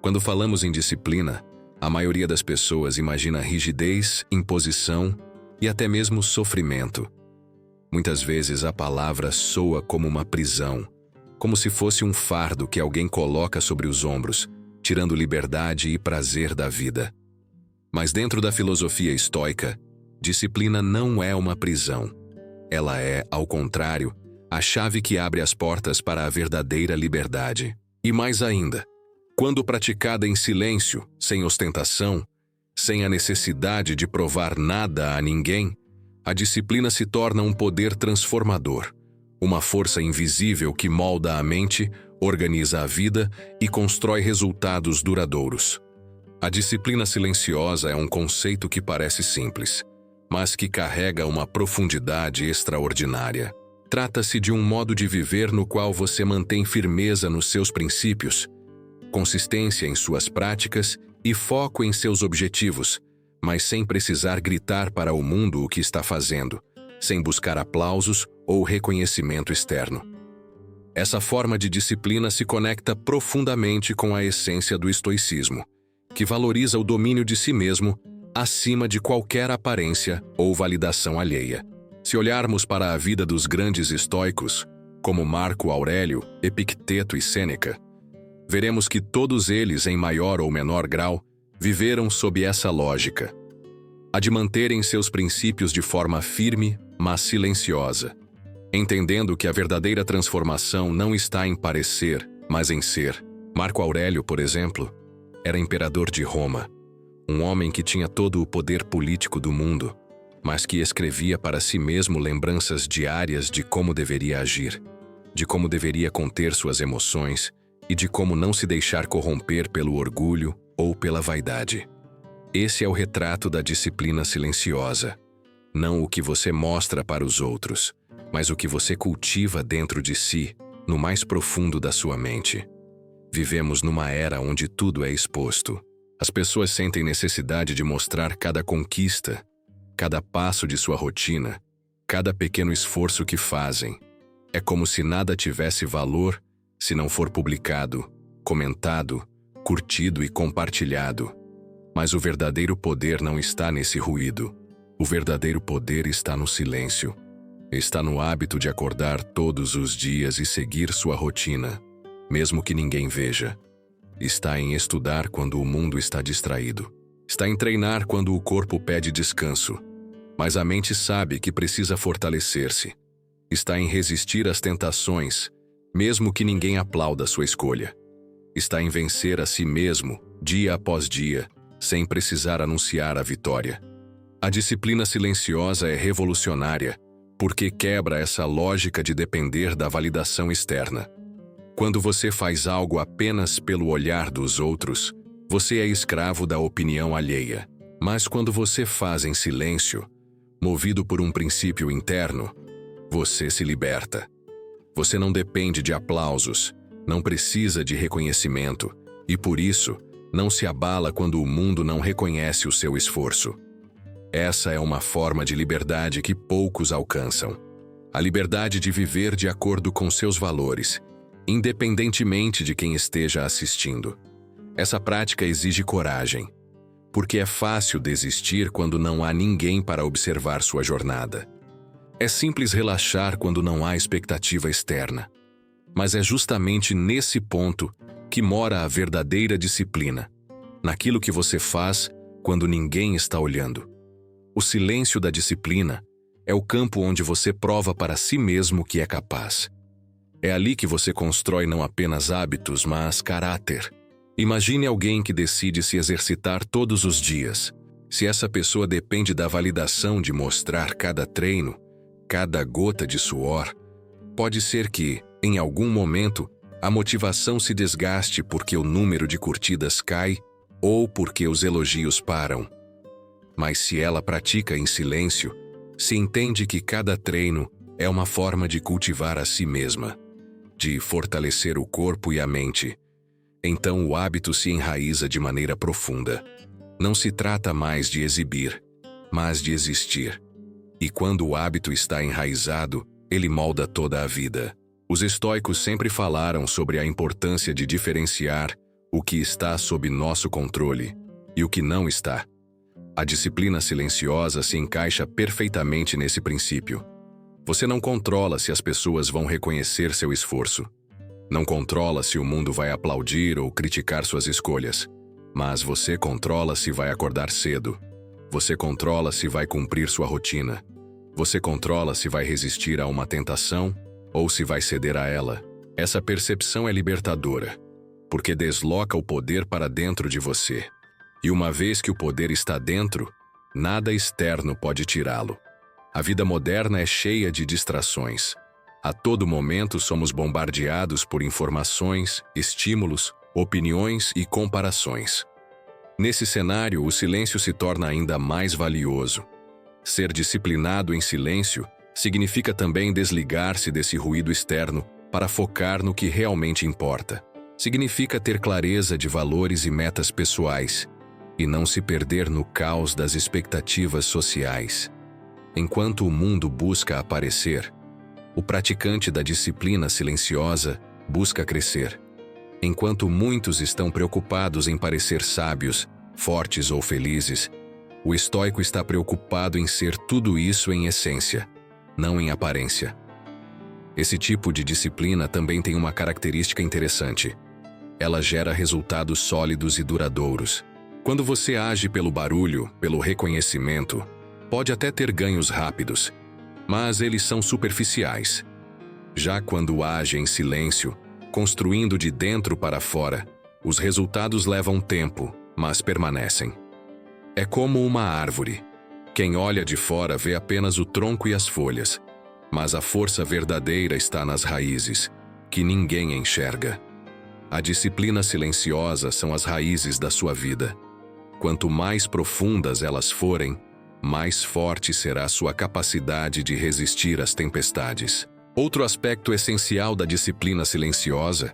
Quando falamos em disciplina, a maioria das pessoas imagina rigidez, imposição e até mesmo sofrimento. Muitas vezes a palavra soa como uma prisão, como se fosse um fardo que alguém coloca sobre os ombros, tirando liberdade e prazer da vida. Mas dentro da filosofia estoica, disciplina não é uma prisão. Ela é, ao contrário, a chave que abre as portas para a verdadeira liberdade. E mais ainda, quando praticada em silêncio, sem ostentação, sem a necessidade de provar nada a ninguém, a disciplina se torna um poder transformador, uma força invisível que molda a mente, organiza a vida e constrói resultados duradouros. A disciplina silenciosa é um conceito que parece simples, mas que carrega uma profundidade extraordinária. Trata-se de um modo de viver no qual você mantém firmeza nos seus princípios, consistência em suas práticas e foco em seus objetivos, mas sem precisar gritar para o mundo o que está fazendo, sem buscar aplausos ou reconhecimento externo. Essa forma de disciplina se conecta profundamente com a essência do estoicismo, que valoriza o domínio de si mesmo acima de qualquer aparência ou validação alheia. Se olharmos para a vida dos grandes estoicos, como Marco Aurélio, Epicteto e Sêneca, veremos que todos eles, em maior ou menor grau, viveram sob essa lógica, a de manterem seus princípios de forma firme, mas silenciosa, entendendo que a verdadeira transformação não está em parecer, mas em ser. Marco Aurélio, por exemplo, era imperador de Roma, um homem que tinha todo o poder político do mundo, mas que escrevia para si mesmo lembranças diárias de como deveria agir, de como deveria conter suas emoções e de como não se deixar corromper pelo orgulho ou pela vaidade. Esse é o retrato da disciplina silenciosa. Não o que você mostra para os outros, mas o que você cultiva dentro de si, no mais profundo da sua mente. Vivemos numa era onde tudo é exposto. As pessoas sentem necessidade de mostrar cada conquista, cada passo de sua rotina, cada pequeno esforço que fazem. É como se nada tivesse valor se não for publicado, comentado, curtido e compartilhado. Mas o verdadeiro poder não está nesse ruído. O verdadeiro poder está no silêncio. Está no hábito de acordar todos os dias e seguir sua rotina, mesmo que ninguém veja. Está em estudar quando o mundo está distraído. Está em treinar quando o corpo pede descanso, mas a mente sabe que precisa fortalecer-se. Está em resistir às tentações, mesmo que ninguém aplauda sua escolha. Está em vencer a si mesmo, dia após dia, sem precisar anunciar a vitória. A disciplina silenciosa é revolucionária, porque quebra essa lógica de depender da validação externa. Quando você faz algo apenas pelo olhar dos outros, você é escravo da opinião alheia. Mas quando você faz em silêncio, movido por um princípio interno, você se liberta. Você não depende de aplausos, não precisa de reconhecimento e, por isso, não se abala quando o mundo não reconhece o seu esforço. Essa é uma forma de liberdade que poucos alcançam. A liberdade de viver de acordo com seus valores, independentemente de quem esteja assistindo. Essa prática exige coragem, porque é fácil desistir quando não há ninguém para observar sua jornada. É simples relaxar quando não há expectativa externa. Mas é justamente nesse ponto que mora a verdadeira disciplina, naquilo que você faz quando ninguém está olhando. O silêncio da disciplina é o campo onde você prova para si mesmo que é capaz. É ali que você constrói não apenas hábitos, mas caráter. Imagine alguém que decide se exercitar todos os dias. Se essa pessoa depende da validação de mostrar cada treino, cada gota de suor, pode ser que, em algum momento, a motivação se desgaste porque o número de curtidas cai ou porque os elogios param. Mas se ela pratica em silêncio, se entende que cada treino é uma forma de cultivar a si mesma, de fortalecer o corpo e a mente, então o hábito se enraiza de maneira profunda. Não se trata mais de exibir, mas de existir. E quando o hábito está enraizado, ele molda toda a vida. Os estoicos sempre falaram sobre a importância de diferenciar o que está sob nosso controle e o que não está. A disciplina silenciosa se encaixa perfeitamente nesse princípio. Você não controla se as pessoas vão reconhecer seu esforço. Não controla se o mundo vai aplaudir ou criticar suas escolhas. Mas você controla se vai acordar cedo. Você controla se vai cumprir sua rotina. Você controla se vai resistir a uma tentação ou se vai ceder a ela. Essa percepção é libertadora, porque desloca o poder para dentro de você. E uma vez que o poder está dentro, nada externo pode tirá-lo. A vida moderna é cheia de distrações. A todo momento somos bombardeados por informações, estímulos, opiniões e comparações. Nesse cenário, o silêncio se torna ainda mais valioso. Ser disciplinado em silêncio significa também desligar-se desse ruído externo para focar no que realmente importa. Significa ter clareza de valores e metas pessoais e não se perder no caos das expectativas sociais. Enquanto o mundo busca aparecer, o praticante da disciplina silenciosa busca crescer. Enquanto muitos estão preocupados em parecer sábios, fortes ou felizes, o estoico está preocupado em ser tudo isso em essência, não em aparência. Esse tipo de disciplina também tem uma característica interessante. Ela gera resultados sólidos e duradouros. Quando você age pelo barulho, pelo reconhecimento, pode até ter ganhos rápidos, mas eles são superficiais. Já quando age em silêncio, construindo de dentro para fora, os resultados levam tempo, mas permanecem. É como uma árvore. Quem olha de fora vê apenas o tronco e as folhas, mas a força verdadeira está nas raízes, que ninguém enxerga. A disciplina silenciosa são as raízes da sua vida. Quanto mais profundas elas forem, mais forte será sua capacidade de resistir às tempestades. Outro aspecto essencial da disciplina silenciosa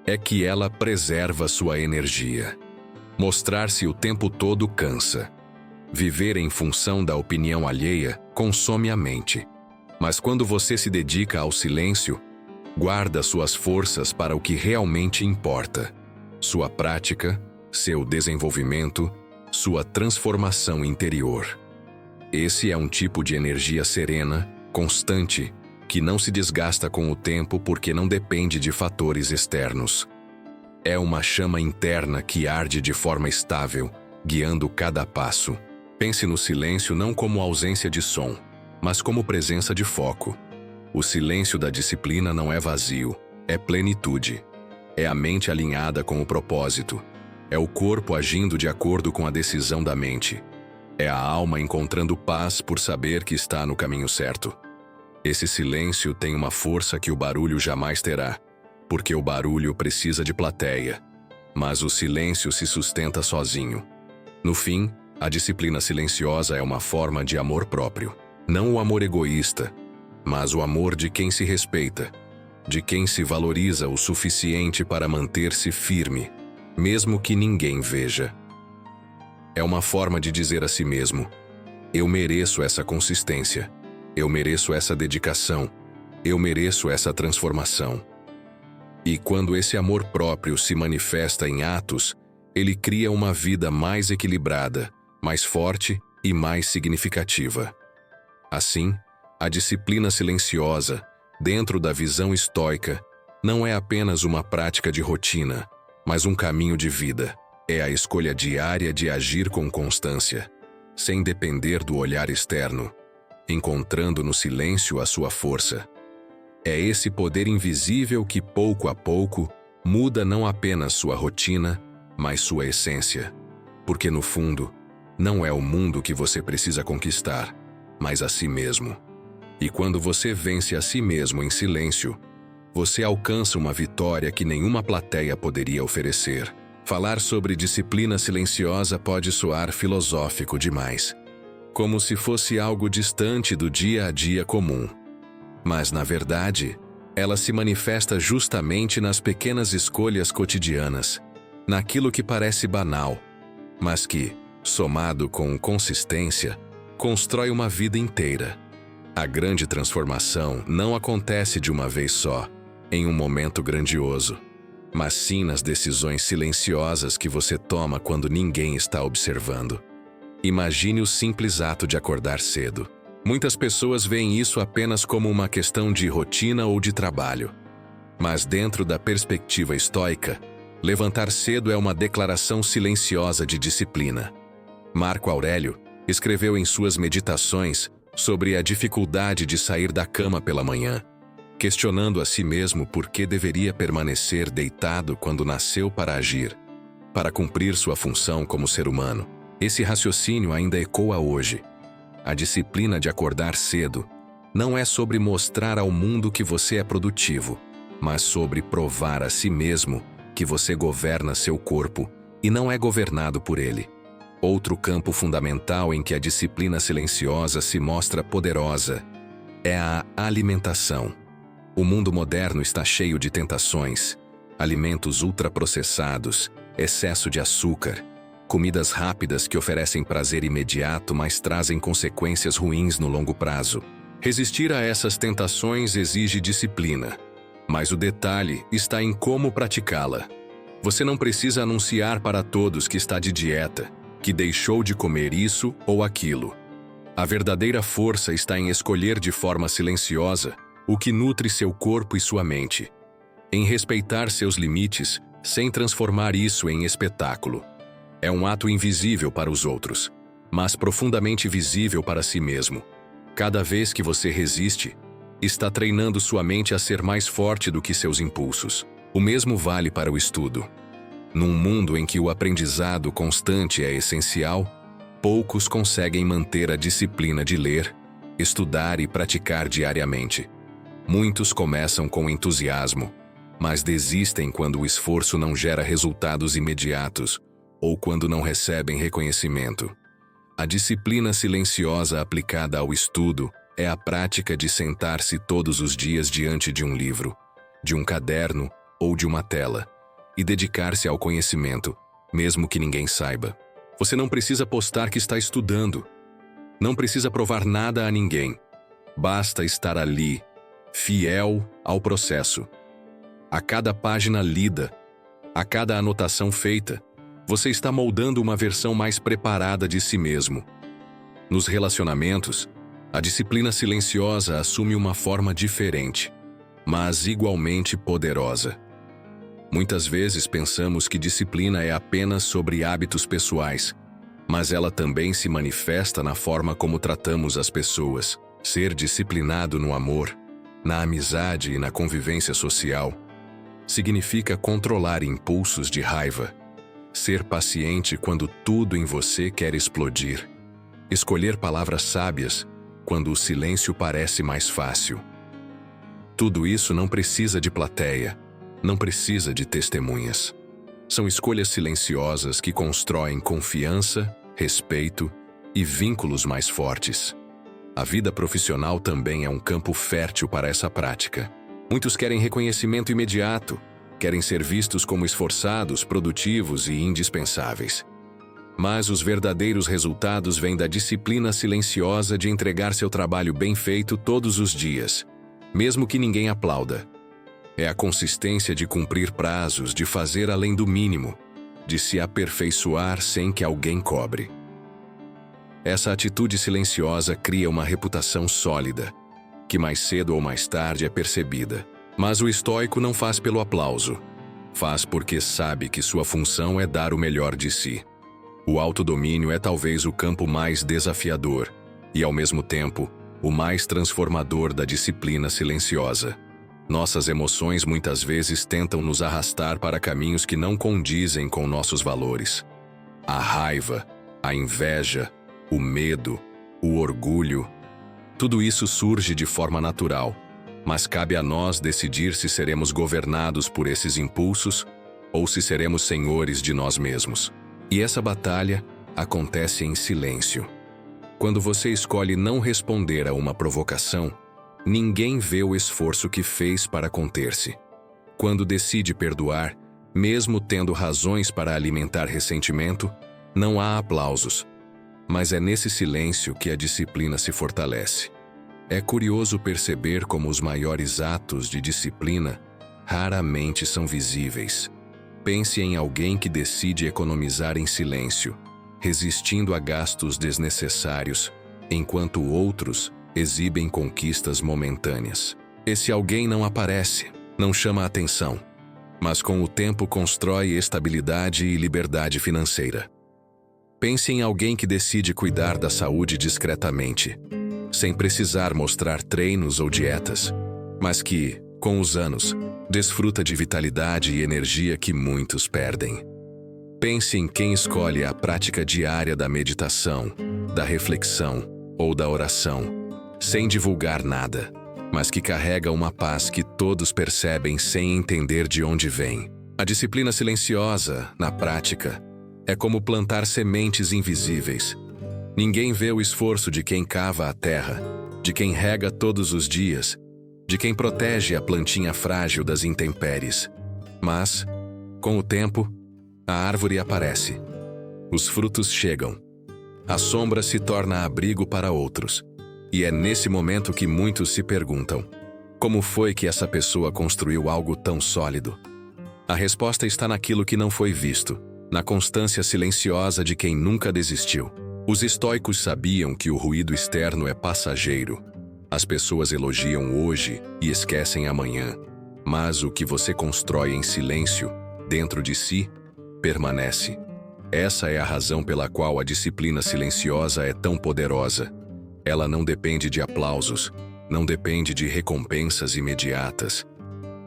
é que ela preserva sua energia. Mostrar-se o tempo todo cansa. Viver em função da opinião alheia consome a mente. Mas quando você se dedica ao silêncio, guarda suas forças para o que realmente importa: sua prática, seu desenvolvimento, sua transformação interior. Esse é um tipo de energia serena, constante, que não se desgasta com o tempo porque não depende de fatores externos. É uma chama interna que arde de forma estável, guiando cada passo. Pense no silêncio não como ausência de som, mas como presença de foco. O silêncio da disciplina não é vazio, é plenitude. É a mente alinhada com o propósito. É o corpo agindo de acordo com a decisão da mente. É a alma encontrando paz por saber que está no caminho certo. Esse silêncio tem uma força que o barulho jamais terá, porque o barulho precisa de plateia, mas o silêncio se sustenta sozinho. No fim, a disciplina silenciosa é uma forma de amor próprio. Não o amor egoísta, mas o amor de quem se respeita, de quem se valoriza o suficiente para manter-se firme, mesmo que ninguém veja. É uma forma de dizer a si mesmo: eu mereço essa consistência, eu mereço essa dedicação, eu mereço essa transformação. E quando esse amor próprio se manifesta em atos, ele cria uma vida mais equilibrada, mais forte e mais significativa. Assim, a disciplina silenciosa, dentro da visão estoica, não é apenas uma prática de rotina, mas um caminho de vida. É a escolha diária de agir com constância, sem depender do olhar externo, encontrando no silêncio a sua força. É esse poder invisível que, pouco a pouco, muda não apenas sua rotina, mas sua essência. Porque, no fundo, não é o mundo que você precisa conquistar, mas a si mesmo. E quando você vence a si mesmo em silêncio, você alcança uma vitória que nenhuma plateia poderia oferecer. Falar sobre disciplina silenciosa pode soar filosófico demais, como se fosse algo distante do dia a dia comum. Mas, na verdade, ela se manifesta justamente nas pequenas escolhas cotidianas, naquilo que parece banal, mas que, somado com consistência, constrói uma vida inteira. A grande transformação não acontece de uma vez só, em um momento grandioso. mas sim nas decisões silenciosas que você toma quando ninguém está observando. Imagine o simples ato de acordar cedo. Muitas pessoas veem isso apenas como uma questão de rotina ou de trabalho. Mas dentro da perspectiva estoica, levantar cedo é uma declaração silenciosa de disciplina. Marco Aurélio escreveu em suas meditações sobre a dificuldade de sair da cama pela manhã, questionando a si mesmo por que deveria permanecer deitado quando nasceu para agir, para cumprir sua função como ser humano. Esse raciocínio ainda ecoa hoje. A disciplina de acordar cedo não é sobre mostrar ao mundo que você é produtivo, mas sobre provar a si mesmo que você governa seu corpo e não é governado por ele. Outro campo fundamental em que a disciplina silenciosa se mostra poderosa é a alimentação. O mundo moderno está cheio de tentações, alimentos ultraprocessados, excesso de açúcar, comidas rápidas que oferecem prazer imediato, mas trazem consequências ruins no longo prazo. Resistir a essas tentações exige disciplina, mas o detalhe está em como praticá-la. Você não precisa anunciar para todos que está de dieta, que deixou de comer isso ou aquilo. A verdadeira força está em escolher de forma silenciosa o que nutre seu corpo e sua mente, em respeitar seus limites sem transformar isso em espetáculo. É um ato invisível para os outros, mas profundamente visível para si mesmo. Cada vez que você resiste, está treinando sua mente a ser mais forte do que seus impulsos. O mesmo vale para o estudo. Num mundo em que o aprendizado constante é essencial, poucos conseguem manter a disciplina de ler, estudar e praticar diariamente. Muitos começam com entusiasmo, mas desistem quando o esforço não gera resultados imediatos ou quando não recebem reconhecimento. A disciplina silenciosa aplicada ao estudo é a prática de sentar-se todos os dias diante de um livro, de um caderno ou de uma tela, e dedicar-se ao conhecimento, mesmo que ninguém saiba. Você não precisa postar que está estudando. Não precisa provar nada a ninguém. Basta estar ali, fiel ao processo. A cada página lida, a cada anotação feita, você está moldando uma versão mais preparada de si mesmo. Nos relacionamentos, a disciplina silenciosa assume uma forma diferente, mas igualmente poderosa. Muitas vezes pensamos que disciplina é apenas sobre hábitos pessoais, mas ela também se manifesta na forma como tratamos as pessoas. Ser disciplinado no amor, na amizade e na convivência social significa controlar impulsos de raiva, ser paciente quando tudo em você quer explodir, escolher palavras sábias quando o silêncio parece mais fácil. Tudo isso não precisa de plateia, não precisa de testemunhas. São escolhas silenciosas que constroem confiança, respeito e vínculos mais fortes. A vida profissional também é um campo fértil para essa prática. Muitos querem reconhecimento imediato, querem ser vistos como esforçados, produtivos e indispensáveis. Mas os verdadeiros resultados vêm da disciplina silenciosa de entregar seu trabalho bem feito todos os dias, mesmo que ninguém aplauda. É a consistência de cumprir prazos, de fazer além do mínimo, de se aperfeiçoar sem que alguém cobre. Essa atitude silenciosa cria uma reputação sólida, que mais cedo ou mais tarde é percebida. Mas o estoico não faz pelo aplauso. Faz porque sabe que sua função é dar o melhor de si. O autodomínio é talvez o campo mais desafiador e, ao mesmo tempo, o mais transformador da disciplina silenciosa. Nossas emoções muitas vezes tentam nos arrastar para caminhos que não condizem com nossos valores. A raiva, a inveja, o medo, o orgulho, tudo isso surge de forma natural, mas cabe a nós decidir se seremos governados por esses impulsos ou se seremos senhores de nós mesmos. E essa batalha acontece em silêncio. Quando você escolhe não responder a uma provocação, ninguém vê o esforço que fez para conter-se. Quando decide perdoar, mesmo tendo razões para alimentar ressentimento, não há aplausos. Mas é nesse silêncio que a disciplina se fortalece. É curioso perceber como os maiores atos de disciplina raramente são visíveis. Pense em alguém que decide economizar em silêncio, resistindo a gastos desnecessários, enquanto outros exibem conquistas momentâneas. Esse alguém não aparece, não chama a atenção, mas com o tempo constrói estabilidade e liberdade financeira. Pense em alguém que decide cuidar da saúde discretamente, sem precisar mostrar treinos ou dietas, mas que, com os anos, desfruta de vitalidade e energia que muitos perdem. Pense em quem escolhe a prática diária da meditação, da reflexão ou da oração, sem divulgar nada, mas que carrega uma paz que todos percebem sem entender de onde vem. A disciplina silenciosa, na prática, é como plantar sementes invisíveis. Ninguém vê o esforço de quem cava a terra, de quem rega todos os dias, de quem protege a plantinha frágil das intempéries. Mas, com o tempo, a árvore aparece. Os frutos chegam. A sombra se torna abrigo para outros. E é nesse momento que muitos se perguntam: como foi que essa pessoa construiu algo tão sólido? A resposta está naquilo que não foi visto, na constância silenciosa de quem nunca desistiu. Os estoicos sabiam que o ruído externo é passageiro. As pessoas elogiam hoje e esquecem amanhã, mas o que você constrói em silêncio, dentro de si, permanece. Essa é a razão pela qual a disciplina silenciosa é tão poderosa. Ela não depende de aplausos, não depende de recompensas imediatas,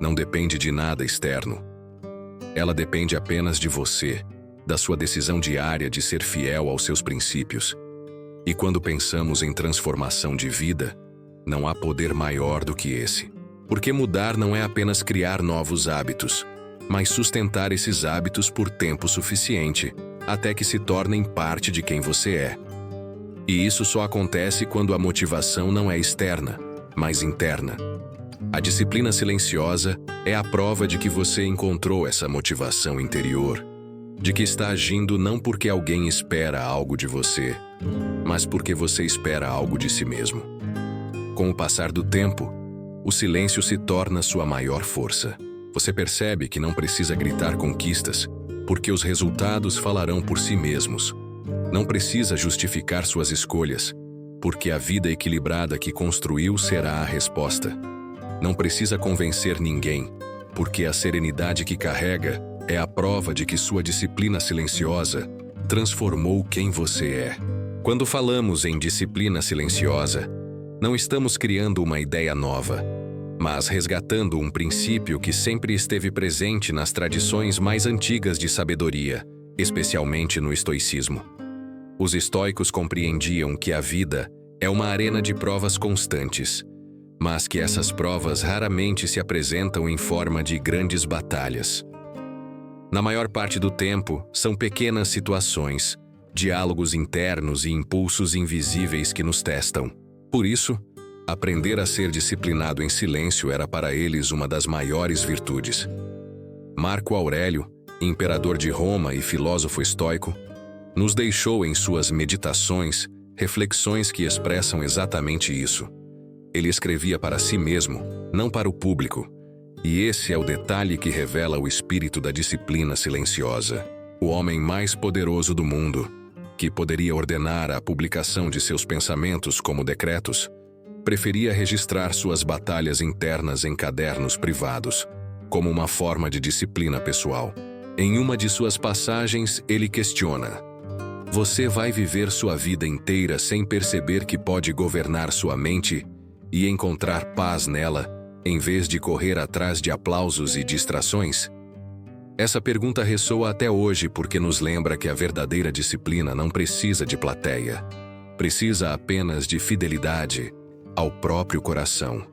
não depende de nada externo. Ela depende apenas de você, da sua decisão diária de ser fiel aos seus princípios. E quando pensamos em transformação de vida, não há poder maior do que esse. Porque mudar não é apenas criar novos hábitos, mas sustentar esses hábitos por tempo suficiente, até que se tornem parte de quem você é. E isso só acontece quando a motivação não é externa, mas interna. A disciplina silenciosa é a prova de que você encontrou essa motivação interior, de que está agindo não porque alguém espera algo de você, mas porque você espera algo de si mesmo. Com o passar do tempo, o silêncio se torna sua maior força. Você percebe que não precisa gritar conquistas, porque os resultados falarão por si mesmos. Não precisa justificar suas escolhas, porque a vida equilibrada que construiu será a resposta. Não precisa convencer ninguém, porque a serenidade que carrega é a prova de que sua disciplina silenciosa transformou quem você é. Quando falamos em disciplina silenciosa, não estamos criando uma ideia nova, mas resgatando um princípio que sempre esteve presente nas tradições mais antigas de sabedoria, especialmente no estoicismo. Os estoicos compreendiam que a vida é uma arena de provas constantes, mas que essas provas raramente se apresentam em forma de grandes batalhas. Na maior parte do tempo, são pequenas situações, diálogos internos e impulsos invisíveis que nos testam. Por isso, aprender a ser disciplinado em silêncio era para eles uma das maiores virtudes. Marco Aurélio, imperador de Roma e filósofo estoico, nos deixou em suas meditações reflexões que expressam exatamente isso. Ele escrevia para si mesmo, não para o público, e esse é o detalhe que revela o espírito da disciplina silenciosa. O homem mais poderoso do mundo, que poderia ordenar a publicação de seus pensamentos como decretos, preferia registrar suas batalhas internas em cadernos privados, como uma forma de disciplina pessoal. Em uma de suas passagens, ele questiona: você vai viver sua vida inteira sem perceber que pode governar sua mente e encontrar paz nela, em vez de correr atrás de aplausos e distrações? Essa pergunta ressoa até hoje porque nos lembra que a verdadeira disciplina não precisa de plateia. Precisa apenas de fidelidade ao próprio coração.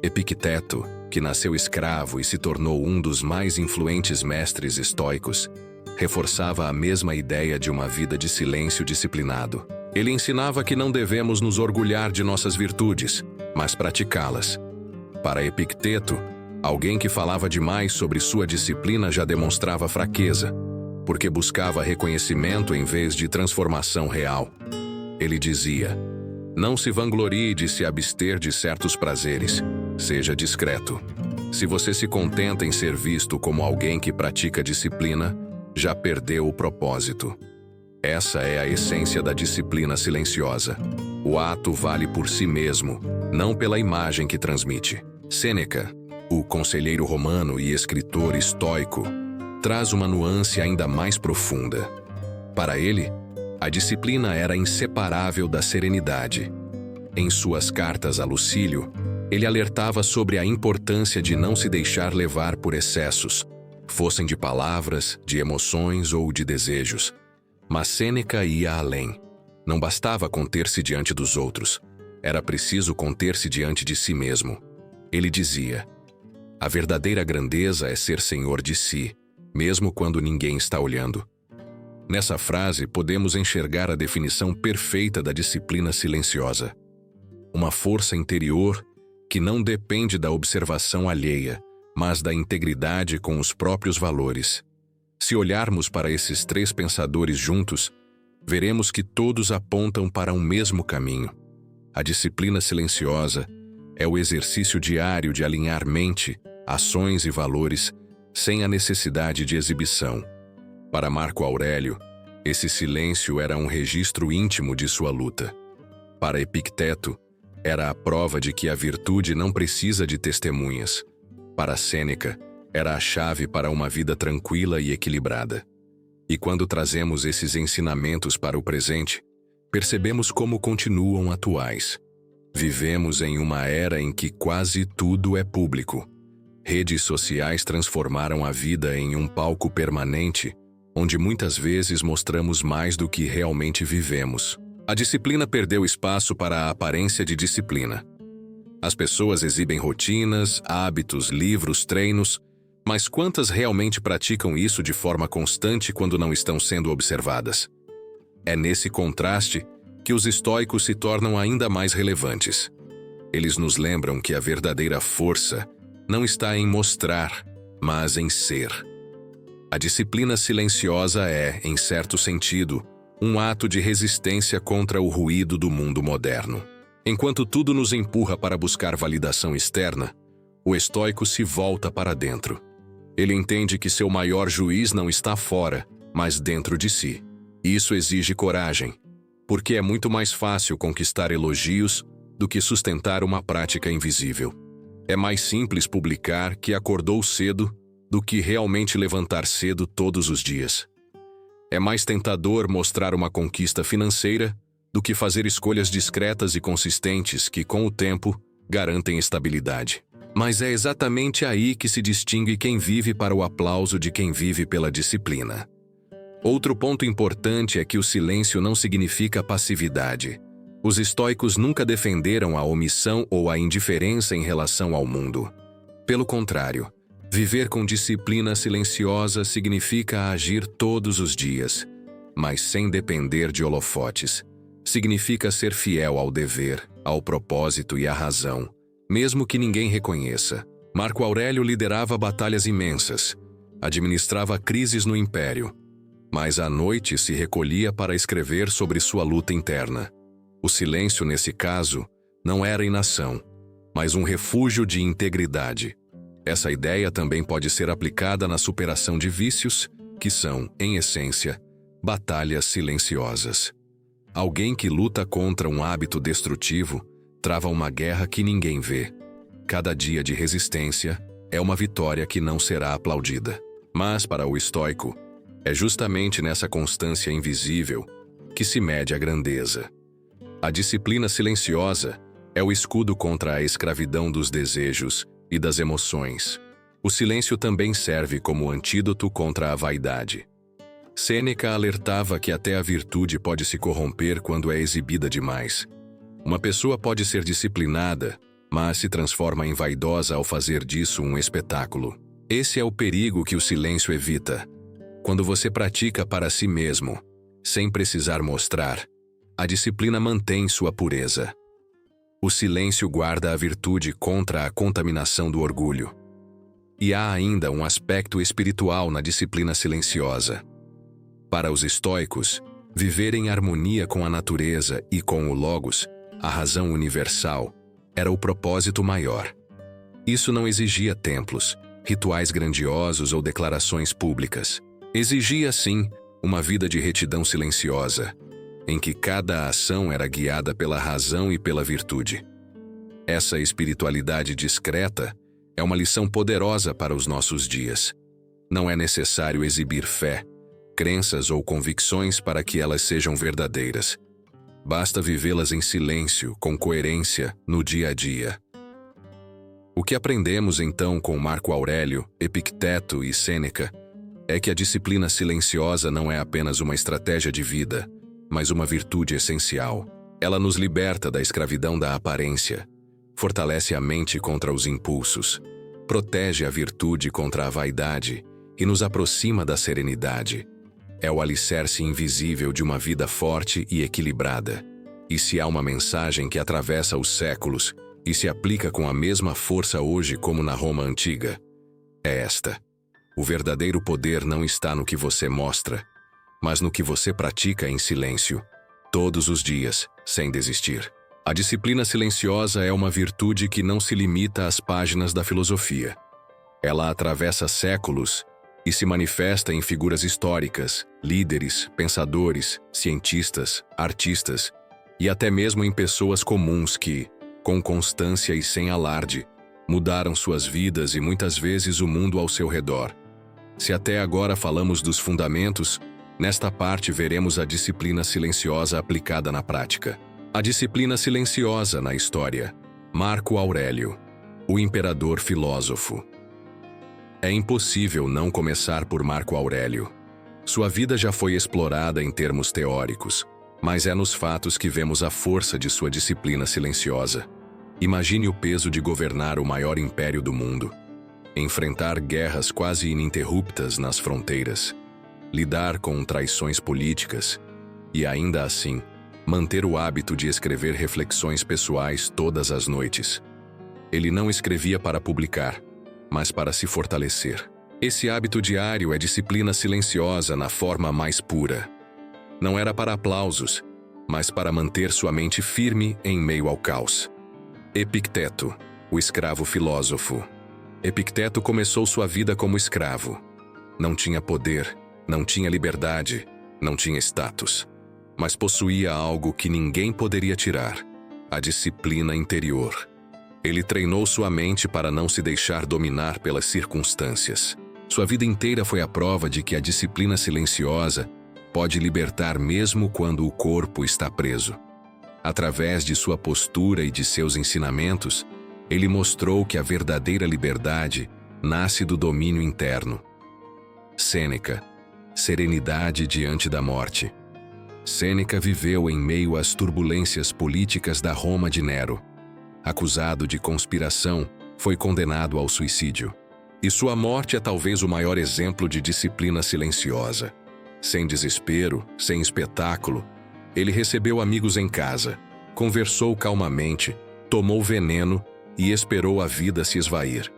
Epicteto, que nasceu escravo e se tornou um dos mais influentes mestres estoicos, reforçava a mesma ideia de uma vida de silêncio disciplinado. Ele ensinava que não devemos nos orgulhar de nossas virtudes, mas praticá-las. Para Epicteto, alguém que falava demais sobre sua disciplina já demonstrava fraqueza, porque buscava reconhecimento em vez de transformação real. Ele dizia: não se vanglorie de se abster de certos prazeres, seja discreto. Se você se contenta em ser visto como alguém que pratica disciplina, já perdeu o propósito. Essa é a essência da disciplina silenciosa. O ato vale por si mesmo, não pela imagem que transmite. Sêneca, o conselheiro romano e escritor estoico, traz uma nuance ainda mais profunda. Para ele, a disciplina era inseparável da serenidade. Em suas cartas a Lucílio, ele alertava sobre a importância de não se deixar levar por excessos, fossem de palavras, de emoções ou de desejos. Mas Sêneca ia além. Não bastava conter-se diante dos outros, era preciso conter-se diante de si mesmo. Ele dizia: a verdadeira grandeza é ser senhor de si, mesmo quando ninguém está olhando. Nessa frase podemos enxergar a definição perfeita da disciplina silenciosa. Uma força interior que não depende da observação alheia, mas da integridade com os próprios valores. Se olharmos para esses três pensadores juntos, veremos que todos apontam para um mesmo caminho. A disciplina silenciosa é o exercício diário de alinhar mente, ações e valores sem a necessidade de exibição. Para Marco Aurélio, esse silêncio era um registro íntimo de sua luta. Para Epicteto, era a prova de que a virtude não precisa de testemunhas. Para Sêneca, era a chave para uma vida tranquila e equilibrada. E quando trazemos esses ensinamentos para o presente, percebemos como continuam atuais. Vivemos em uma era em que quase tudo é público. Redes sociais transformaram a vida em um palco permanente, onde muitas vezes mostramos mais do que realmente vivemos. A disciplina perdeu espaço para a aparência de disciplina. As pessoas exibem rotinas, hábitos, livros, treinos, mas quantas realmente praticam isso de forma constante quando não estão sendo observadas? É nesse contraste que os estoicos se tornam ainda mais relevantes. Eles nos lembram que a verdadeira força não está em mostrar, mas em ser. A disciplina silenciosa é, em certo sentido, um ato de resistência contra o ruído do mundo moderno. Enquanto tudo nos empurra para buscar validação externa, o estoico se volta para dentro. Ele entende que seu maior juiz não está fora, mas dentro de si. Isso exige coragem, porque é muito mais fácil conquistar elogios do que sustentar uma prática invisível. É mais simples publicar que acordou cedo do que realmente levantar cedo todos os dias. É mais tentador mostrar uma conquista financeira do que fazer escolhas discretas e consistentes que, com o tempo, garantem estabilidade. Mas é exatamente aí que se distingue quem vive para o aplauso de quem vive pela disciplina. Outro ponto importante é que o silêncio não significa passividade. Os estoicos nunca defenderam a omissão ou a indiferença em relação ao mundo. Pelo contrário, viver com disciplina silenciosa significa agir todos os dias, mas sem depender de holofotes. Significa ser fiel ao dever, ao propósito e à razão, mesmo que ninguém reconheça. Marco Aurélio liderava batalhas imensas, administrava crises no império, mas à noite se recolhia para escrever sobre sua luta interna. O silêncio, nesse caso, não era inação, mas um refúgio de integridade. Essa ideia também pode ser aplicada na superação de vícios, que são, em essência, batalhas silenciosas. Alguém que luta contra um hábito destrutivo trava uma guerra que ninguém vê. Cada dia de resistência é uma vitória que não será aplaudida. Mas, para o estoico, é justamente nessa constância invisível que se mede a grandeza. A disciplina silenciosa é o escudo contra a escravidão dos desejos e das emoções. O silêncio também serve como antídoto contra a vaidade. Sêneca alertava que até a virtude pode se corromper quando é exibida demais. Uma pessoa pode ser disciplinada, mas se transforma em vaidosa ao fazer disso um espetáculo. Esse é o perigo que o silêncio evita. Quando você pratica para si mesmo, sem precisar mostrar, a disciplina mantém sua pureza. O silêncio guarda a virtude contra a contaminação do orgulho. E há ainda um aspecto espiritual na disciplina silenciosa. Para os estoicos, viver em harmonia com a natureza e com o Logos, a razão universal, era o propósito maior. Isso não exigia templos, rituais grandiosos ou declarações públicas. Exigia, sim, uma vida de retidão silenciosa, em que cada ação era guiada pela razão e pela virtude. Essa espiritualidade discreta é uma lição poderosa para os nossos dias. Não é necessário exibir fé, crenças ou convicções para que elas sejam verdadeiras. Basta vivê-las em silêncio, com coerência, no dia a dia. O que aprendemos então com Marco Aurélio, Epicteto e Sêneca é que a disciplina silenciosa não é apenas uma estratégia de vida, mas uma virtude essencial. Ela nos liberta da escravidão da aparência, fortalece a mente contra os impulsos, protege a virtude contra a vaidade e nos aproxima da serenidade. É o alicerce invisível de uma vida forte e equilibrada. E se há uma mensagem que atravessa os séculos e se aplica com a mesma força hoje como na Roma antiga, é esta: o verdadeiro poder não está no que você mostra, mas no que você pratica em silêncio, todos os dias, sem desistir. A disciplina silenciosa é uma virtude que não se limita às páginas da filosofia. Ela atravessa séculos e se manifesta em figuras históricas, líderes, pensadores, cientistas, artistas e até mesmo em pessoas comuns que, com constância e sem alarde, mudaram suas vidas e muitas vezes o mundo ao seu redor. Se até agora falamos dos fundamentos, nesta parte veremos a disciplina silenciosa aplicada na prática. A disciplina silenciosa na história. Marco Aurélio, o imperador filósofo. É impossível não começar por Marco Aurélio. Sua vida já foi explorada em termos teóricos, mas é nos fatos que vemos a força de sua disciplina silenciosa. Imagine o peso de governar o maior império do mundo, enfrentar guerras quase ininterruptas nas fronteiras, lidar com traições políticas e, ainda assim, manter o hábito de escrever reflexões pessoais todas as noites. Ele não escrevia para publicar, mas para se fortalecer. Esse hábito diário é disciplina silenciosa na forma mais pura. Não era para aplausos, mas para manter sua mente firme em meio ao caos. Epicteto, o escravo filósofo. Epicteto começou sua vida como escravo. Não tinha poder, não tinha liberdade, não tinha status, mas possuía algo que ninguém poderia tirar: a disciplina interior. Ele treinou sua mente para não se deixar dominar pelas circunstâncias. Sua vida inteira foi a prova de que a disciplina silenciosa pode libertar mesmo quando o corpo está preso. Através de sua postura e de seus ensinamentos, ele mostrou que a verdadeira liberdade nasce do domínio interno. Sêneca, serenidade diante da morte. Sêneca viveu em meio às turbulências políticas da Roma de Nero. Acusado de conspiração, foi condenado ao suicídio. E sua morte é talvez o maior exemplo de disciplina silenciosa. Sem desespero, sem espetáculo, ele recebeu amigos em casa, conversou calmamente, tomou veneno e esperou a vida se esvair.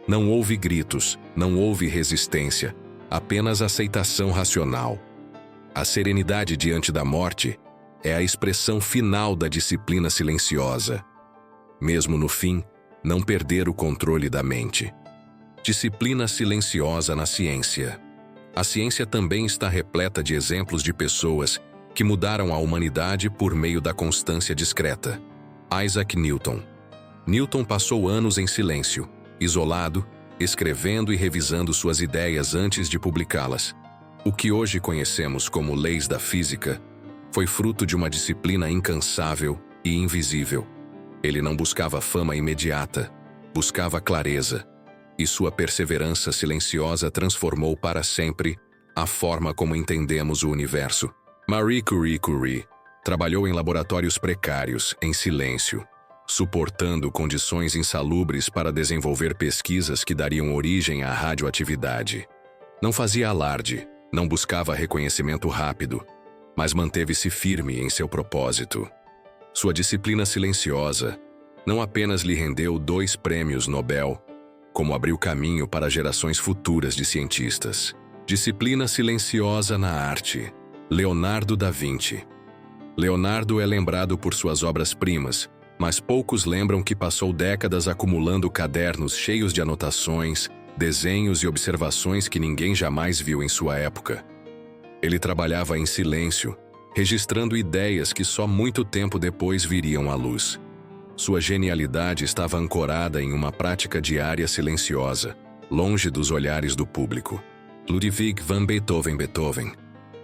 Não houve gritos, não houve resistência, apenas aceitação racional. A serenidade diante da morte é a expressão final da disciplina silenciosa. Mesmo no fim, não perder o controle da mente. Disciplina silenciosa na ciência. A ciência também está repleta de exemplos de pessoas que mudaram a humanidade por meio da constância discreta. Isaac Newton. Newton passou anos em silêncio, isolado, escrevendo e revisando suas ideias antes de publicá-las. O que hoje conhecemos como leis da física foi fruto de uma disciplina incansável e invisível. Ele não buscava fama imediata, buscava clareza, e sua perseverança silenciosa transformou para sempre a forma como entendemos o universo. Marie Curie trabalhou em laboratórios precários, em silêncio, suportando condições insalubres para desenvolver pesquisas que dariam origem à radioatividade. Não fazia alarde, não buscava reconhecimento rápido, mas manteve-se firme em seu propósito. Sua disciplina silenciosa não apenas lhe rendeu 2 prêmios Nobel, como abriu caminho para gerações futuras de cientistas. Disciplina silenciosa na arte. Leonardo da Vinci. Leonardo é lembrado por suas obras-primas, Mas poucos lembram que passou décadas acumulando cadernos cheios de anotações, desenhos e observações que ninguém jamais viu em sua época. Ele trabalhava em silêncio, registrando ideias que só muito tempo depois viriam à luz. Sua genialidade estava ancorada em uma prática diária silenciosa, longe dos olhares do público. Ludwig van Beethoven,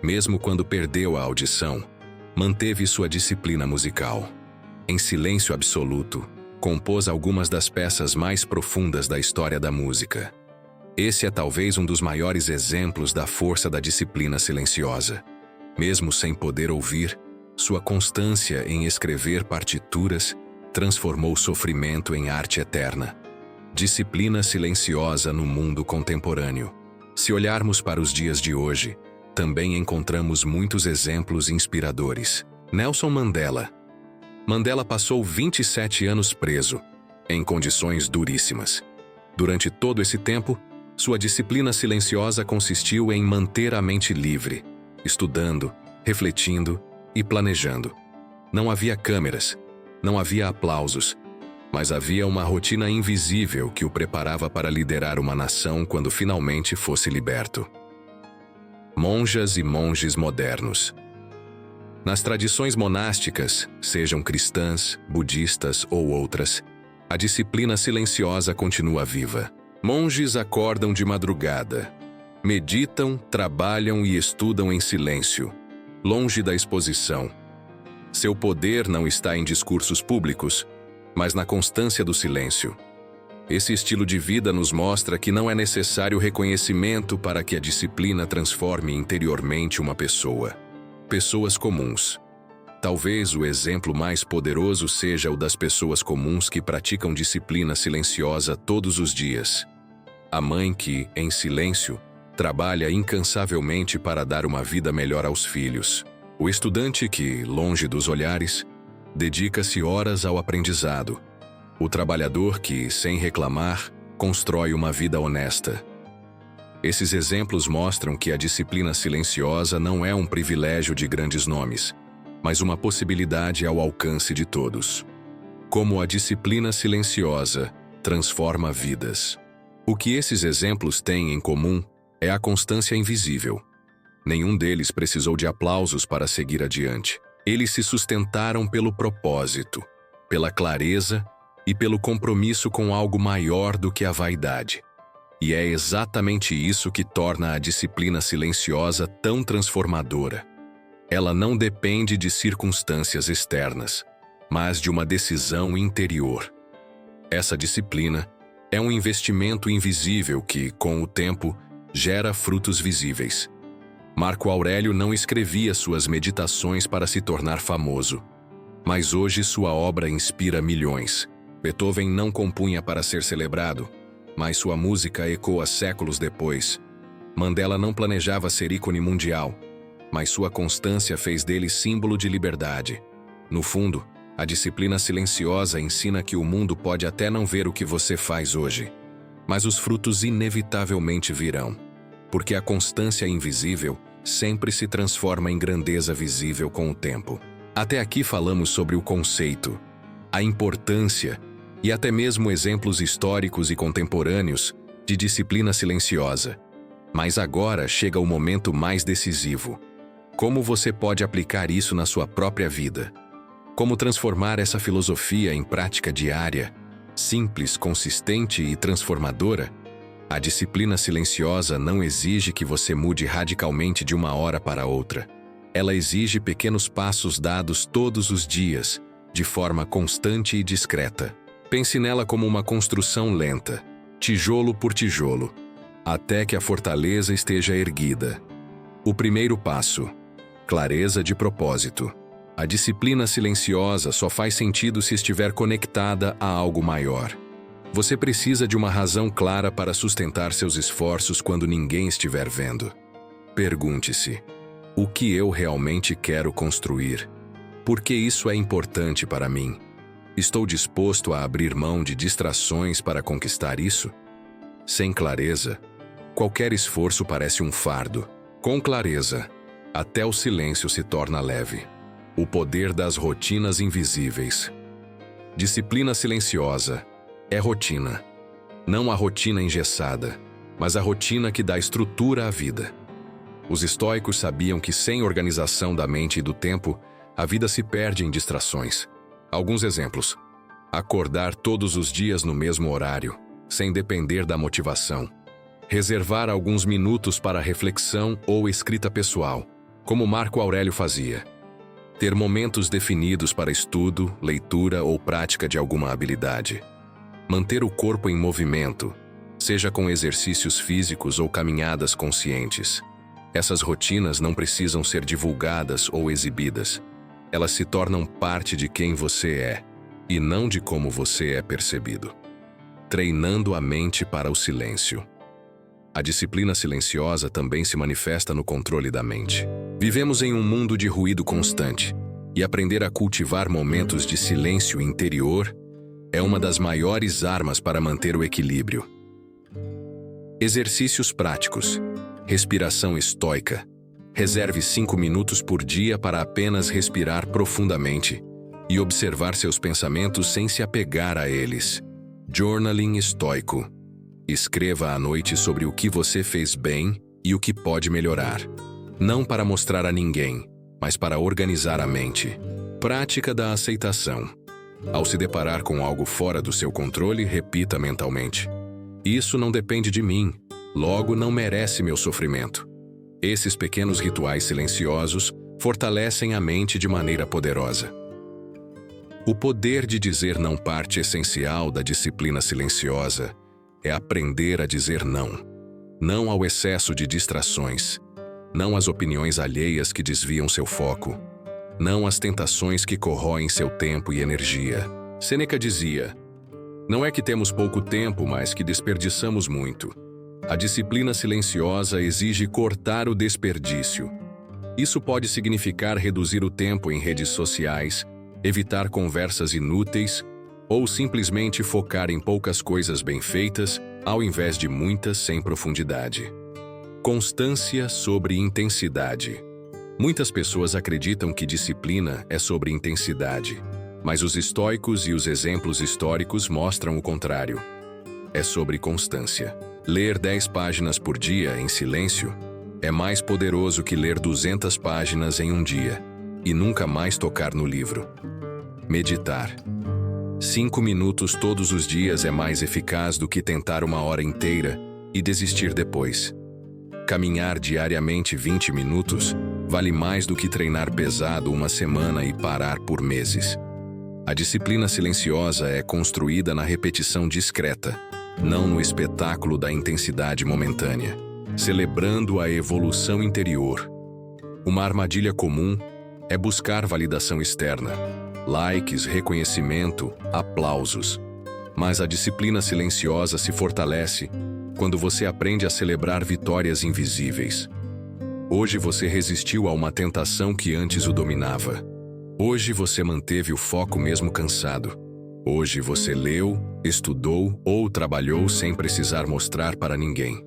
mesmo quando perdeu a audição, manteve sua disciplina musical. Em silêncio absoluto, compôs algumas das peças mais profundas da história da música. Esse é talvez um dos maiores exemplos da força da disciplina silenciosa. Mesmo sem poder ouvir, sua constância em escrever partituras transformou sofrimento em arte eterna. Disciplina silenciosa no mundo contemporâneo. Se olharmos para os dias de hoje, também encontramos muitos exemplos inspiradores. Nelson Mandela. Mandela passou 27 anos preso, em condições duríssimas. Durante todo esse tempo, sua disciplina silenciosa consistiu em manter a mente livre, estudando, refletindo e planejando. Não havia câmeras, não havia aplausos, mas havia uma rotina invisível que o preparava para liderar uma nação quando finalmente fosse liberto. Monjas e monges modernos. Nas tradições monásticas, sejam cristãs, budistas ou outras, a disciplina silenciosa continua viva. Monges acordam de madrugada, meditam, trabalham e estudam em silêncio, longe da exposição. Seu poder não está em discursos públicos, mas na constância do silêncio. Esse estilo de vida nos mostra que não é necessário reconhecimento para que a disciplina transforme interiormente uma pessoa. Pessoas comuns. Talvez o exemplo mais poderoso seja o das pessoas comuns que praticam disciplina silenciosa todos os dias. A mãe que, em silêncio, trabalha incansavelmente para dar uma vida melhor aos filhos. O estudante que, longe dos olhares, dedica-se horas ao aprendizado. O trabalhador que, sem reclamar, constrói uma vida honesta. Esses exemplos mostram que a disciplina silenciosa não é um privilégio de grandes nomes, mas uma possibilidade ao alcance de todos. Como a disciplina silenciosa transforma vidas. O que esses exemplos têm em comum é a constância invisível. Nenhum deles precisou de aplausos para seguir adiante. Eles se sustentaram pelo propósito, pela clareza e pelo compromisso com algo maior do que a vaidade. E é exatamente isso que torna a disciplina silenciosa tão transformadora. Ela não depende de circunstâncias externas, mas de uma decisão interior. Essa disciplina é um investimento invisível que, com o tempo, gera frutos visíveis. Marco Aurélio não escrevia suas meditações para se tornar famoso, mas hoje sua obra inspira milhões. Beethoven não compunha para ser celebrado, mas sua música ecoa séculos depois. Mandela não planejava ser ícone mundial, mas sua constância fez dele símbolo de liberdade. No fundo, a disciplina silenciosa ensina que o mundo pode até não ver o que você faz hoje, mas os frutos inevitavelmente virão, porque a constância invisível sempre se transforma em grandeza visível com o tempo. Até aqui falamos sobre o conceito, a importância e até mesmo exemplos históricos e contemporâneos de disciplina silenciosa. Mas agora chega o momento mais decisivo. Como você pode aplicar isso na sua própria vida? Como transformar essa filosofia em prática diária, simples, consistente e transformadora? A disciplina silenciosa não exige que você mude radicalmente de uma hora para outra. Ela exige pequenos passos dados todos os dias, de forma constante e discreta. Pense nela como uma construção lenta, tijolo por tijolo, até que a fortaleza esteja erguida. O primeiro passo: clareza de propósito. A disciplina silenciosa só faz sentido se estiver conectada a algo maior. Você precisa de uma razão clara para sustentar seus esforços quando ninguém estiver vendo. Pergunte-se: o que eu realmente quero construir? Por que isso é importante para mim? Estou disposto a abrir mão de distrações para conquistar isso? Sem clareza, qualquer esforço parece um fardo. Com clareza, até o silêncio se torna leve. O poder das rotinas invisíveis. Disciplina silenciosa é rotina. Não a rotina engessada, mas a rotina que dá estrutura à vida. Os estoicos sabiam que sem organização da mente e do tempo, a vida se perde em distrações. Alguns exemplos: acordar todos os dias no mesmo horário, sem depender da motivação. Reservar alguns minutos para reflexão ou escrita pessoal, como Marco Aurélio fazia. Ter momentos definidos para estudo, leitura ou prática de alguma habilidade. Manter o corpo em movimento, seja com exercícios físicos ou caminhadas conscientes. Essas rotinas não precisam ser divulgadas ou exibidas. Elas se tornam parte de quem você é, e não de como você é percebido. Treinando a mente para o silêncio. A disciplina silenciosa também se manifesta no controle da mente. Vivemos em um mundo de ruído constante, e aprender a cultivar momentos de silêncio interior é uma das maiores armas para manter o equilíbrio. Exercícios práticos. Respiração estoica. Reserve 5 minutos por dia para apenas respirar profundamente e observar seus pensamentos sem se apegar a eles. Journaling estoico. Escreva à noite sobre o que você fez bem e o que pode melhorar. Não para mostrar a ninguém, mas para organizar a mente. Prática da aceitação. Ao se deparar com algo fora do seu controle, repita mentalmente: isso não depende de mim, logo não merece meu sofrimento. Esses pequenos rituais silenciosos fortalecem a mente de maneira poderosa. O poder de dizer não. Parte essencial da disciplina silenciosa é aprender a dizer não. Não ao excesso de distrações. Não às opiniões alheias que desviam seu foco. Não às tentações que corroem seu tempo e energia. Sêneca dizia: não é que temos pouco tempo, mas que desperdiçamos muito. A disciplina silenciosa exige cortar o desperdício. Isso pode significar reduzir o tempo em redes sociais, evitar conversas inúteis, ou simplesmente focar em poucas coisas bem feitas, ao invés de muitas sem profundidade. Constância sobre intensidade. Muitas pessoas acreditam que disciplina é sobre intensidade, mas os estoicos e os exemplos históricos mostram o contrário. É sobre constância. Ler 10 páginas por dia em silêncio é mais poderoso que ler 200 páginas em um dia e nunca mais tocar no livro. Meditar. 5 minutos todos os dias é mais eficaz do que tentar 1 hora inteira e desistir depois. Caminhar diariamente 20 minutos vale mais do que treinar pesado 1 semana e parar por meses. A disciplina silenciosa é construída na repetição discreta, não no espetáculo da intensidade momentânea, celebrando a evolução interior. Uma armadilha comum é buscar validação externa. Likes, reconhecimento, aplausos. Mas a disciplina silenciosa se fortalece quando você aprende a celebrar vitórias invisíveis. Hoje você resistiu a uma tentação que antes o dominava. Hoje você manteve o foco mesmo cansado. Hoje você leu, estudou ou trabalhou sem precisar mostrar para ninguém.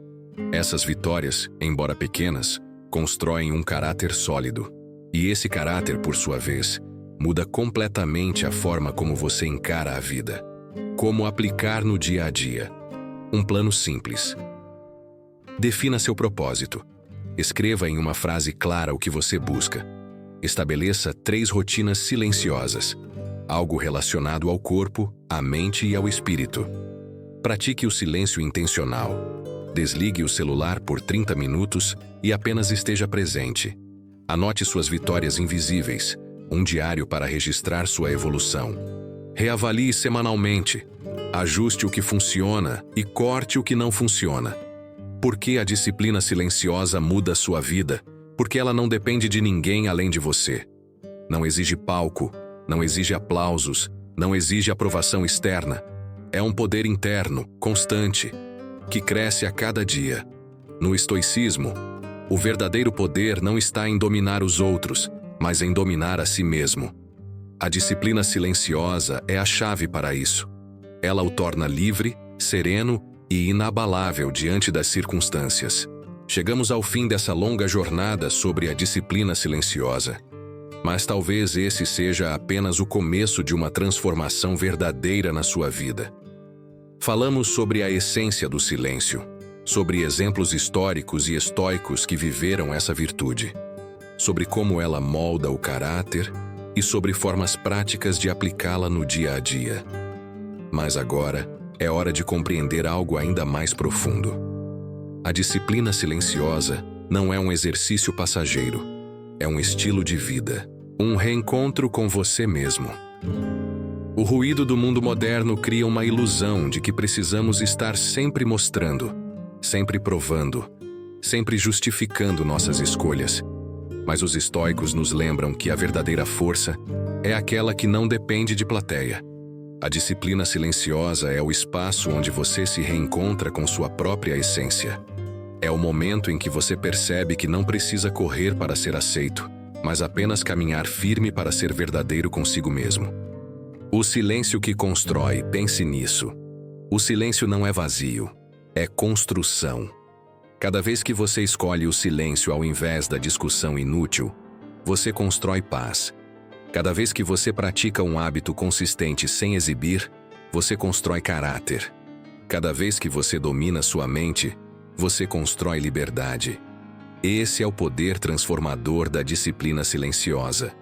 Essas vitórias, embora pequenas, constroem um caráter sólido. E esse caráter, por sua vez, muda completamente a forma como você encara a vida. Como aplicar no dia a dia. Um plano simples. Defina seu propósito. Escreva em uma frase clara o que você busca. Estabeleça 3 rotinas silenciosas. Algo relacionado ao corpo, à mente e ao espírito. Pratique o silêncio intencional. Desligue o celular por 30 minutos e apenas esteja presente. Anote suas vitórias invisíveis. Um diário para registrar sua evolução. Reavalie semanalmente. Ajuste o que funciona e corte o que não funciona. Por que a disciplina silenciosa muda sua vida? Porque ela não depende de ninguém além de você. Não exige palco, não exige aplausos, não exige aprovação externa. É um poder interno, constante, que cresce a cada dia. No estoicismo, o verdadeiro poder não está em dominar os outros, mas em dominar a si mesmo. A disciplina silenciosa é a chave para isso. Ela o torna livre, sereno e inabalável diante das circunstâncias. Chegamos ao fim dessa longa jornada sobre a disciplina silenciosa. Mas talvez esse seja apenas o começo de uma transformação verdadeira na sua vida. Falamos sobre a essência do silêncio, sobre exemplos históricos e estoicos que viveram essa virtude, sobre como ela molda o caráter e sobre formas práticas de aplicá-la no dia a dia. Mas agora é hora de compreender algo ainda mais profundo. A disciplina silenciosa não é um exercício passageiro, é um estilo de vida, um reencontro com você mesmo. O ruído do mundo moderno cria uma ilusão de que precisamos estar sempre mostrando, sempre provando, sempre justificando nossas escolhas. Mas os estoicos nos lembram que a verdadeira força é aquela que não depende de plateia. A disciplina silenciosa é o espaço onde você se reencontra com sua própria essência. É o momento em que você percebe que não precisa correr para ser aceito, mas apenas caminhar firme para ser verdadeiro consigo mesmo. O silêncio que constrói, pense nisso. O silêncio não é vazio, é construção. Cada vez que você escolhe o silêncio ao invés da discussão inútil, você constrói paz. Cada vez que você pratica um hábito consistente sem exibir, você constrói caráter. Cada vez que você domina sua mente, você constrói liberdade. Esse é o poder transformador da disciplina silenciosa.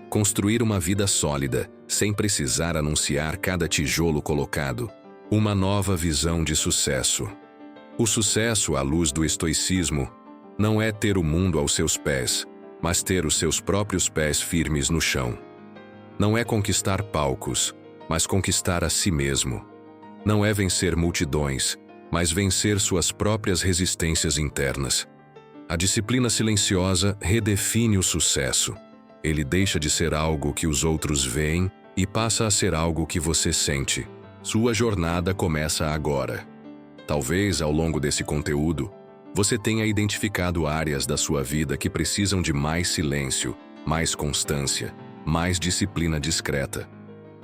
Construir uma vida sólida, sem precisar anunciar cada tijolo colocado. Uma nova visão de sucesso. O sucesso, à luz do estoicismo, não é ter o mundo aos seus pés, mas ter os seus próprios pés firmes no chão. Não é conquistar palcos, mas conquistar a si mesmo. Não é vencer multidões, mas vencer suas próprias resistências internas. A disciplina silenciosa redefine o sucesso. Ele deixa de ser algo que os outros veem e passa a ser algo que você sente. Sua jornada começa agora. Talvez, ao longo desse conteúdo, você tenha identificado áreas da sua vida que precisam de mais silêncio, mais constância, mais disciplina discreta.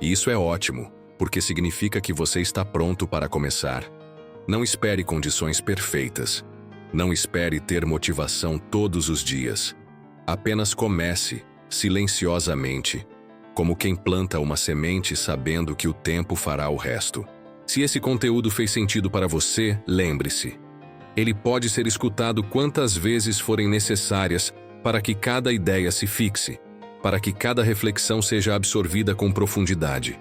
E isso é ótimo, porque significa que você está pronto para começar. Não espere condições perfeitas. Não espere ter motivação todos os dias. Apenas comece, silenciosamente, como quem planta uma semente sabendo que o tempo fará o resto. Se esse conteúdo fez sentido para você, lembre-se. Ele pode ser escutado quantas vezes forem necessárias para que cada ideia se fixe, para que cada reflexão seja absorvida com profundidade.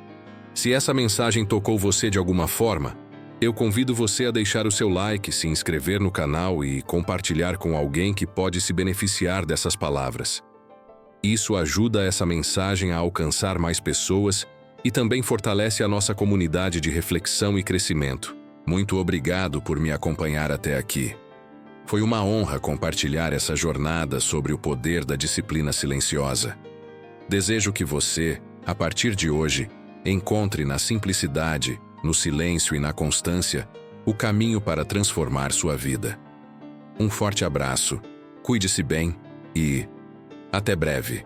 Se essa mensagem tocou você de alguma forma, eu convido você a deixar o seu like, se inscrever no canal e compartilhar com alguém que pode se beneficiar dessas palavras. Isso ajuda essa mensagem a alcançar mais pessoas e também fortalece a nossa comunidade de reflexão e crescimento. Muito obrigado por me acompanhar até aqui. Foi uma honra compartilhar essa jornada sobre o poder da disciplina silenciosa. Desejo que você, a partir de hoje, encontre na simplicidade, no silêncio e na constância, o caminho para transformar sua vida. Um forte abraço, cuide-se bem e até breve.